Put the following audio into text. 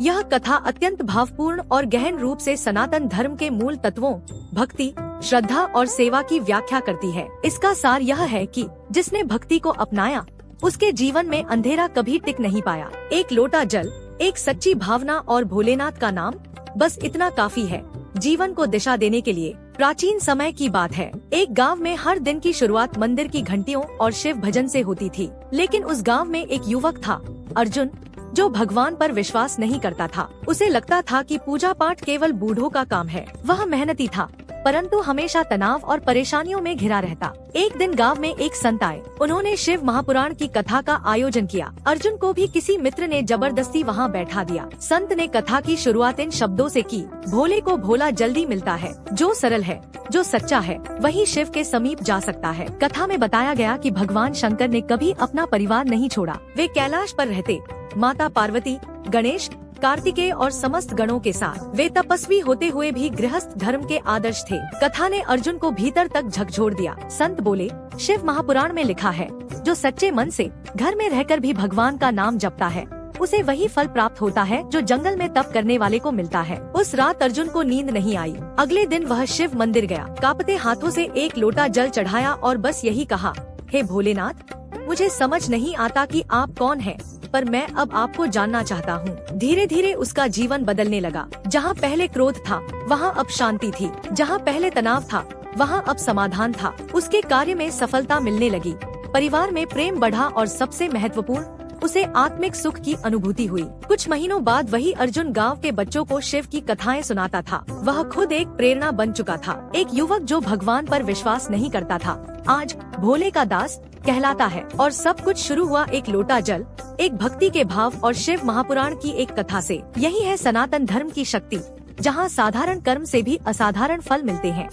यह कथा अत्यंत भावपूर्ण और गहन रूप से सनातन धर्म के मूल तत्वों भक्ति, श्रद्धा और सेवा की व्याख्या करती है। इसका सार यह है कि जिसने भक्ति को अपनाया उसके जीवन में अंधेरा कभी टिक नहीं पाया। एक लोटा जल, एक सच्ची भावना और भोलेनाथ का नाम, बस इतना काफी है जीवन को दिशा देने के लिए। प्राचीन समय की बात है, एक गांव में हर दिन की शुरुआत मंदिर की घंटियों और शिव भजन से होती थी। लेकिन उस गांव में एक युवक था, अर्जुन, जो भगवान पर विश्वास नहीं करता था। उसे लगता था कि पूजा पाठ केवल बूढ़ों का काम है। वह मेहनती था, परंतु हमेशा तनाव और परेशानियों में घिरा रहता। एक दिन गांव में एक संत आए। उन्होंने शिव महापुराण की कथा का आयोजन किया। अर्जुन को भी किसी मित्र ने जबरदस्ती वहां बैठा दिया। संत ने कथा की शुरुआत इन शब्दों से की, भोले को भोला जल्दी मिलता है, जो सरल है, जो सच्चा है, वही शिव के समीप जा सकता है। कथा में बताया गया कि भगवान शंकर ने कभी अपना परिवार नहीं छोड़ा। वे कैलाश पर रहते, माता पार्वती, गणेश, कार्तिकेय और समस्त गणों के साथ। वे तपस्वी होते हुए भी गृहस्थ धर्म के आदर्श थे। कथा ने अर्जुन को भीतर तक झकझोर दिया। संत बोले, शिव महापुराण में लिखा है, जो सच्चे मन से घर में रहकर भी भगवान का नाम जपता है, उसे वही फल प्राप्त होता है जो जंगल में तप करने वाले को मिलता है। उस रात अर्जुन को नींद नहीं आई। अगले दिन वह शिव मंदिर गया, कांपते हाथों से एक लोटा जल चढ़ाया और बस यही कहा, हे भोलेनाथ, मुझे समझ नहीं आता कि आप कौन हैं, पर मैं अब आपको जानना चाहता हूँ। धीरे धीरे उसका जीवन बदलने लगा। जहाँ पहले क्रोध था, वहाँ अब शांति थी। जहाँ पहले तनाव था, वहाँ अब समाधान था। उसके कार्य में सफलता मिलने लगी, परिवार में प्रेम बढ़ा और सबसे महत्वपूर्ण, उसे आत्मिक सुख की अनुभूति हुई। कुछ महीनों बाद वही अर्जुन गांव के बच्चों को शिव की कथाएं सुनाता था। वह खुद एक प्रेरणा बन चुका था। एक युवक जो भगवान पर विश्वास नहीं करता था, आज भोले का दास कहलाता है। और सब कुछ शुरू हुआ एक लोटा जल, एक भक्ति के भाव और शिव महापुराण की एक कथा से। यही है सनातन धर्म की शक्ति, जहाँ साधारण कर्म से भी असाधारण फल मिलते हैं।